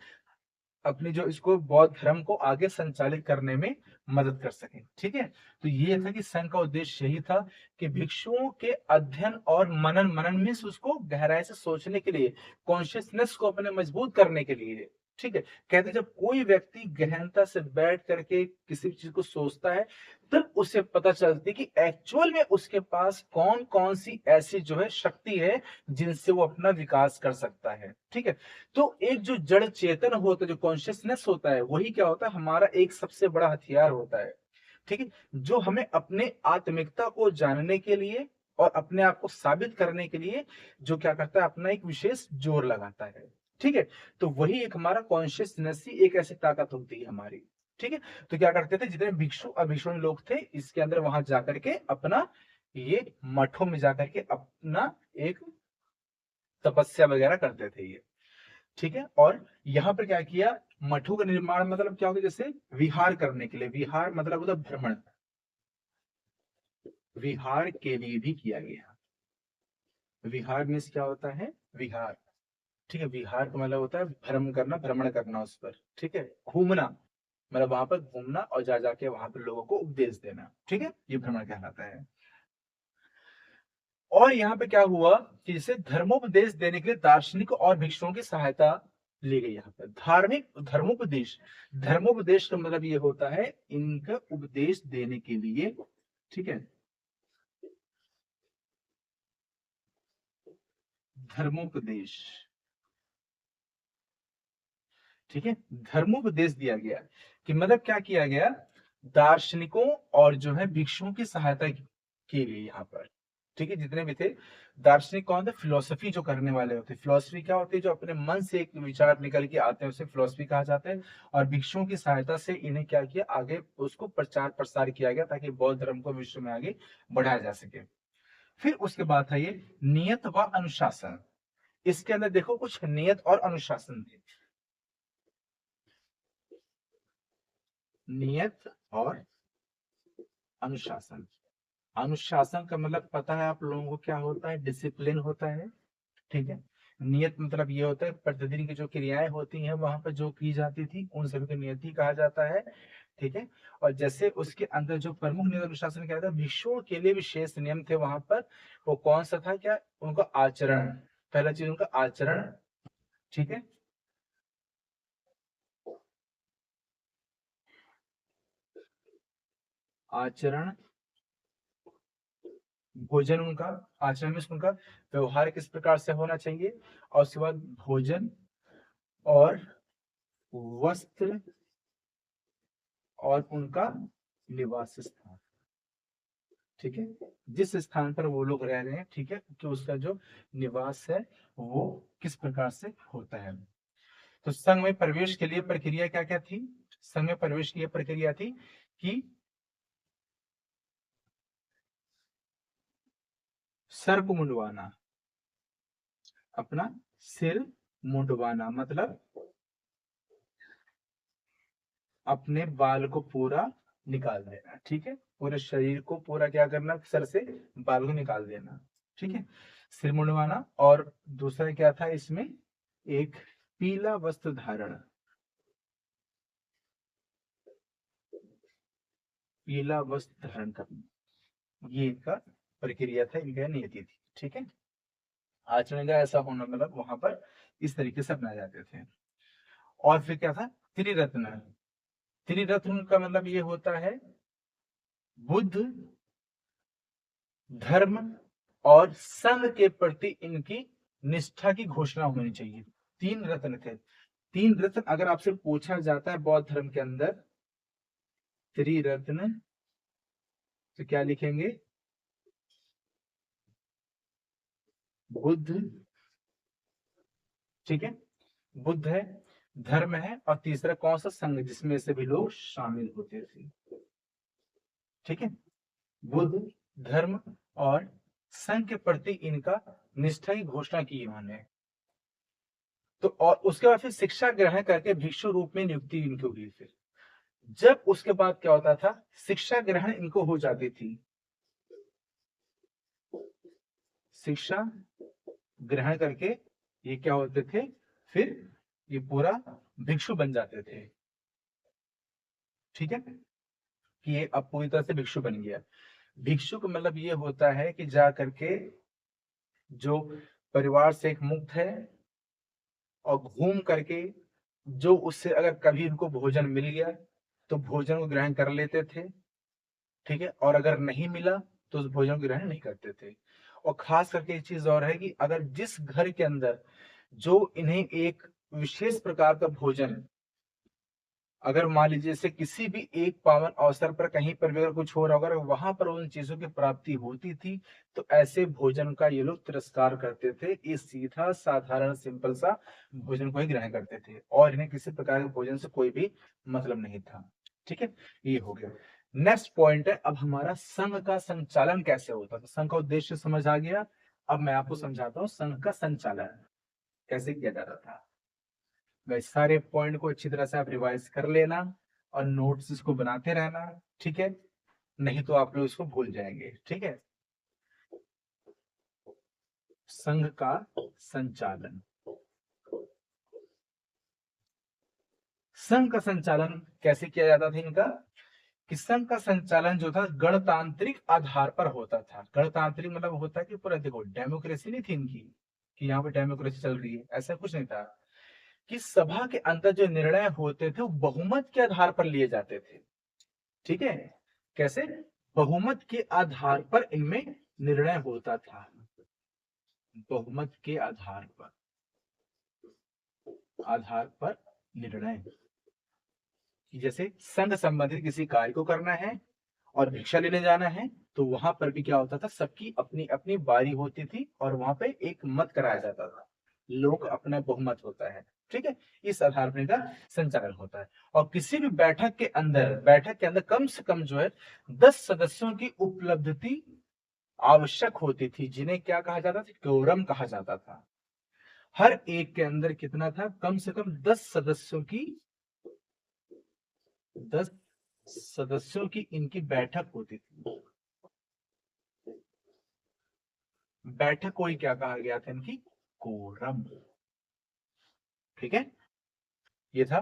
अपनी जो इसको बौद्ध धर्म को आगे संचालित करने में मदद कर सके। ठीक है, तो ये था कि संघ का उद्देश्य यही था कि भिक्षुओं के अध्ययन और मनन, मनन मीन्स उसको गहराई से सोचने के लिए, कॉन्शियसनेस को अपने मजबूत करने के लिए। ठीक है, कहते हैं जब कोई व्यक्ति गहनता से बैठ करके किसी चीज को सोचता है, तब उसे पता चलती है कि एक्चुअल में उसके पास कौन कौन सी ऐसी जो है शक्ति है जिनसे वो अपना विकास कर सकता है। ठीक है, तो एक जो जड़ चेतन होता है, जो कॉन्शियसनेस होता है, वही क्या होता है, हमारा एक सबसे बड़ा हथियार होता है। ठीक है, जो हमें अपने आत्मिकता को जानने के लिए और अपने आप को साबित करने के लिए जो क्या करता है, अपना एक विशेष जोर लगाता है। ठीक है, तो वही एक हमारा कॉन्शियसनेस ही एक ऐसी ताकत होती है हमारी। ठीक है, तो क्या करते थे जितने भिक्षु अभिक्षुणी लोग थे इसके अंदर, वहां जाकर के अपना ये मठों में जाकर के अपना एक तपस्या वगैरह करते थे ये। ठीक है, और यहाँ पर क्या किया, मठों का निर्माण मतलब क्या होगा, जैसे विहार करने के लिए, विहार मतलब होता है भ्रमण, विहार के लिए भी किया गया। विहार मीन्स क्या होता है, विहार। ठीक है, विहार का मतलब होता है भ्रमण करना, भ्रमण करना उस पर। ठीक है, घूमना, मतलब वहां पर घूमना और जा जाके वहां पर लोगों को उपदेश देना। ठीक है, ये भ्रमण कहलाता है। और यहाँ पे क्या हुआ कि जैसे धर्मोपदेश देने के लिए दार्शनिक और भिक्षुओं की सहायता ली गई। यहाँ पर धार्मिक धर्मोपदेश, धर्मोपदेश का मतलब ये होता है इनका उपदेश देने के लिए। ठीक है, धर्मोपदेश, ठीक है, धर्मोपदेश दिया गया कि मतलब क्या किया गया, दार्शनिकों और जो है भिक्षुओं की सहायता के लिए यहाँ पर, ठीक है, जितने भी थे दार्शनिक कौन थे, फिलोसफी जो करने वाले होते, फिलोसफी क्या होती है, जो अपने मन से एक विचार निकल के आते हैं उसे फिलोसफी कहा जाता है। और भिक्षुओं की सहायता से इन्हें क्या किया, आगे उसको प्रचार प्रसार किया गया ताकि बौद्ध धर्म को विश्व में आगे बढ़ाया जा सके। फिर उसके बाद है ये नियत व अनुशासन। इसके अंदर देखो कुछ नियत और अनुशासन थे। नियत और अनुशासन, अनुशासन का मतलब पता है आप लोगों को क्या होता है, डिसिप्लिन होता है, ठीक है। नियत मतलब ये होता है प्रतिदिन की जो क्रियाएं होती हैं वहां पर जो की जाती थी उन सभी को नियति कहा जाता है, ठीक है। और जैसे उसके अंदर जो प्रमुख नियत अनुशासन क्या था, भिक्षुओं के लिए विशेष नियम थे वहां पर, वो कौन सा था, क्या उनका आचरण, पहला चीज उनका आचरण, ठीक है। आचरण, भोजन उनका, आचरण में उनका व्यवहार किस प्रकार से होना चाहिए, और उसके बाद भोजन और वस्त्र और उनका निवास स्थान, ठीक है, जिस स्थान पर वो लोग रह रहे हैं, ठीक है, कि उसका जो निवास है वो किस प्रकार से होता है। तो संघ में प्रवेश के लिए प्रक्रिया क्या क्या थी, संघ में प्रवेश की प्रक्रिया थी कि सर को मुंडवाना, अपना सिर मुंडवाना मतलब अपने बाल को पूरा निकाल देना, ठीक है, पूरे शरीर को पूरा क्या करना, सर से बाल को निकाल देना, ठीक है, सिर मुंडवाना। और दूसरा क्या था इसमें, एक पीला वस्त्र धारण, पीला वस्त्र धारण करना, ये इनका प्रक्रिया था, इनका नियति थी, ठीक है। आचरण का ऐसा होना मतलब वहां पर इस तरीके से अपनाए जाते थे। और फिर क्या था, त्रिरत्न, त्रिरत्न का मतलब ये होता है बुद्ध, धर्म और संघ के प्रति इनकी निष्ठा की घोषणा होनी चाहिए। तीन रत्न थे, तीन रत्न अगर आपसे पूछा जाता है बौद्ध धर्म के अंदर त्रिरत्न, तो क्या लिखेंगे, बुद्ध, ठीक है, बुद्ध है, धर्म है, और तीसरा कौन सा, संघ, जिसमें से भी लोग शामिल होते थे, ठीक है, बुद्ध, धर्म और संघ के प्रति इनका निष्ठा की घोषणा की इन्होंने। तो और उसके बाद फिर शिक्षा ग्रहण करके भिक्षु रूप में नियुक्ति इनकी हुई। फिर जब उसके बाद क्या होता था, शिक्षा ग्रहण इनको हो जाती थी, शिक्षा ग्रहण करके ये क्या होते थे, फिर ये पूरा भिक्षु बन जाते थे, ठीक है, कि ये अब पूरी तरह से भिक्षु बन गया। भिक्षु का मतलब ये होता है कि जा करके जो परिवार से एक मुक्त है और घूम करके जो उससे अगर कभी इनको भोजन मिल गया तो भोजन को ग्रहण कर लेते थे, ठीक है, और अगर नहीं मिला तो उस भोजन को ग्रहण नहीं करते थे। और खास करके एक चीज और है कि अगर जिस घर के अंदर जो इन्हें एक विशेष प्रकार का भोजन, अगर मान लीजिए जैसे किसी भी एक पावन अवसर पर कहीं पर भी अगर कुछ हो रहा होगा, अगर वहां पर उन चीजों की प्राप्ति होती थी तो ऐसे भोजन का ये लोग तिरस्कार करते थे, ये सीधा साधारण सिंपल सा भोजन को ही ग्रहण करते थे और इन्हें किसी प्रकार के भोजन से कोई भी मतलब नहीं था, ठीक है, ये हो गया। नेक्स्ट पॉइंट है अब हमारा संघ का संचालन कैसे होता था, संघ का उद्देश्य समझ आ गया। अब मैं आपको समझाता हूँ संघ का संचालन कैसे किया जाता था। वह सारे पॉइंट को अच्छी तरह से आप रिवाइज कर लेना और नोट्स इसको बनाते रहना, ठीक है, नहीं तो आप लोग इसको भूल जाएंगे, ठीक है। संघ का संचालन, संघ का संचालन कैसे किया जाता था इनका, कि संघ का संचालन जो था गणतांत्रिक आधार पर होता था। गणतांत्रिक मतलब होता है कि पूरा देखो डेमोक्रेसी नहीं थी इनकी कि यहाँ पे डेमोक्रेसी चल रही है, ऐसा कुछ नहीं था, कि सभा के अंदर जो निर्णय होते थे वो बहुमत के आधार पर लिए जाते थे, ठीक है, कैसे, बहुमत के आधार पर इनमें निर्णय होता था, बहुमत के आधार पर निर्णय, कि जैसे संघ संबंधित किसी कार्य को करना है और भिक्षा लेने जाना है, तो वहां पर भी क्या होता था, सबकी अपनी अपनी बारी होती थी और वहां पे एक मत कराया जाता था, लोग अपना बहुमत होता है, ठीक है, इस आधार पर इनका संचालन होता है। और किसी भी बैठक के अंदर कम से कम जो है 10 सदस्यों की उपलब्धि आवश्यक होती थी, जिन्हें क्या कहा जाता था, क्योरम कहा जाता था। हर एक के अंदर कितना था, कम से कम 10 सदस्यों की इनकी बैठक होती थी। बैठक को ही क्या कहा गया था, इनकी कोरम। ठीक है, ये था।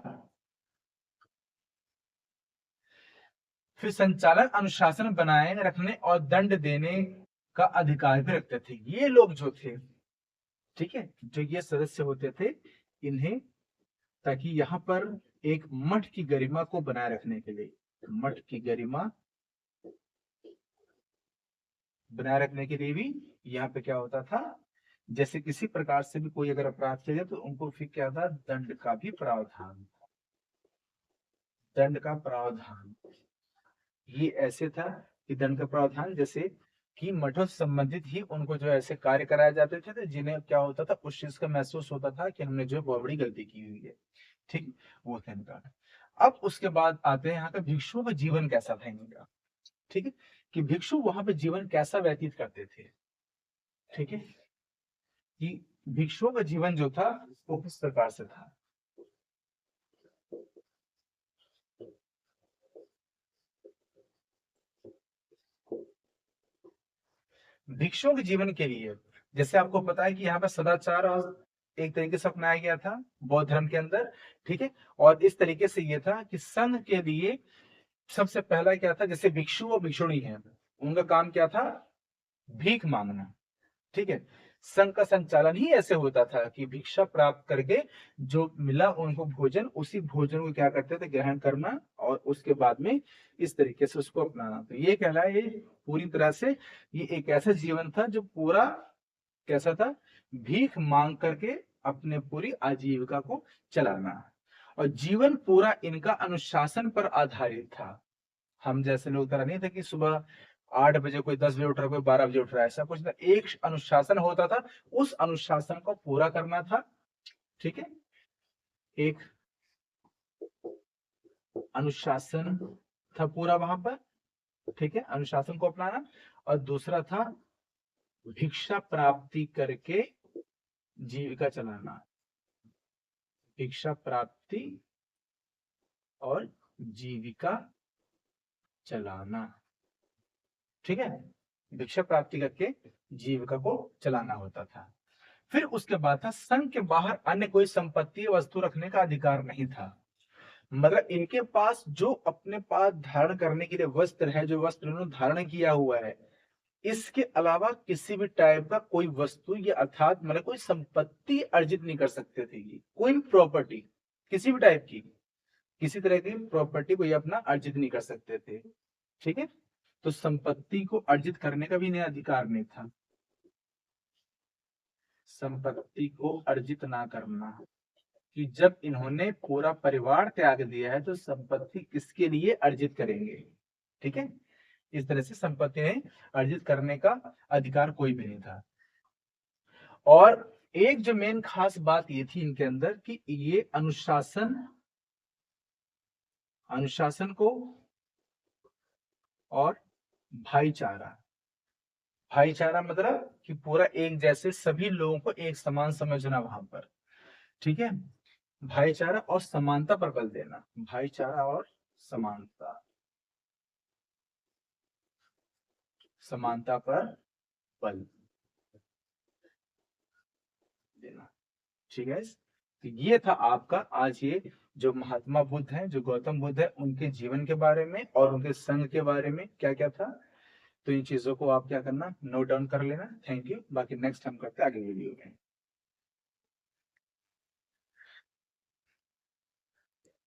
फिर संचालक अनुशासन बनाए रखने और दंड देने का अधिकार भी रखते थे। ये लोग जो थे, ठीक है, जो ये सदस्य होते थे, इन्हें, ताकि यहाँ पर एक मठ की गरिमा को बनाए रखने के लिए, मठ की गरिमा बनाए रखने के लिए भी यहाँ पे क्या होता था, जैसे किसी प्रकार से भी कोई अगर अपराध किया जाए तो उनको फिर क्या था, दंड का भी प्रावधान, दंड का प्रावधान। ये ऐसे था कि दंड का प्रावधान, जैसे कि मठों से संबंधित ही उनको जो ऐसे कार्य कराए जाते थे, तो जिन्हें क्या होता था, उस चीज का महसूस होता था कि हमने जो बहुत बड़ी गलती की हुई है, ठीक, वो था इनका। अब उसके बाद आते हैं यहाँ का भिक्षुओं का जीवन कैसा था इनका, ठीक है, कि भिक्षु वहां पे जीवन कैसा व्यतीत करते थे, ठीक है, कि भिक्षुओं का जीवन जो था वो किस प्रकार से था। भिक्षुओं के जीवन के लिए, जैसे आपको पता है कि यहाँ पर सदाचार और एक तरीके से अपनाया गया था बौद्ध धर्म के अंदर, ठीक है, और इस तरीके से ये था कि संघ के लिए सबसे पहला क्या था, जैसे भिक्षु और भिक्षुणी है, उनका काम क्या था, भीख मांगना, ठीक है। संघ का संचालन ही ऐसे होता था कि भिक्षा प्राप्त करके जो मिला उनको भोजन, उसी भोजन को क्या करते थे, ग्रहण करना और उसके बाद में इस तरीके से उसको अपनाना। तो ये कहला, ये पूरी तरह से ये एक ऐसा जीवन था जो पूरा कैसा था, भीख मांग करके अपने पूरी आजीविका को चलाना, और जीवन पूरा इनका अनुशासन पर आधारित था। हम जैसे लोग तरह नहीं थे कि सुबह 8 बजे कोई 10 बजे उठ रहा है, कोई 12 बजे उठ रहा है, ऐसा कुछ ना, एक अनुशासन होता था, उस अनुशासन को पूरा करना था, ठीक है, एक अनुशासन था पूरा वहां पर, ठीक है, अनुशासन को अपनाना। और दूसरा था भिक्षा प्राप्ति करके जीविका चलाना, भिक्षा प्राप्ति और जीविका चलाना, ठीक है, भिक्षा प्राप्ति करके जीविका को चलाना होता था। फिर उसके बाद था, संघ के बाहर अन्य कोई संपत्ति वस्तु रखने का अधिकार नहीं था। मतलब इनके पास जो अपने पास धारण करने के लिए वस्त्र है, जो वस्त्र उन्होंने धारण किया हुआ है, इसके अलावा किसी भी टाइप का कोई वस्तु या अर्थात मतलब कोई संपत्ति अर्जित नहीं कर सकते थे। ये कोई भी प्रॉपर्टी किसी भी टाइप की, किसी तरह की प्रॉपर्टी को ये अपना अर्जित नहीं कर सकते थे, ठीक है। तो संपत्ति को अर्जित करने का भी इन्हें अधिकार नहीं था, संपत्ति को अर्जित ना करना, कि जब इन्होंने पूरा परिवार त्याग दिया है तो संपत्ति किसके लिए अर्जित करेंगे, ठीक है। इस तरह से संपत्ति ने अर्जित करने का अधिकार कोई भी नहीं था। और एक जो मेन खास बात ये थी इनके अंदर कि ये अनुशासन को और भाईचारा, भाईचारा मतलब कि पूरा एक जैसे सभी लोगों को एक समान समझना वहां पर, ठीक है, भाईचारा और समानता पर बल देना, भाईचारा और समानता, समानता पर बल देना, ठीक है। तो ये था आपका आज ये जो महात्मा बुद्ध हैं, जो गौतम बुद्ध है, उनके जीवन के बारे में और उनके संघ के बारे में क्या क्या था। तो इन चीजों को आप क्या करना, नोट डाउन कर लेना। Thank you. बाकी नेक्स्ट हम करते हैं आगे वीडियो में।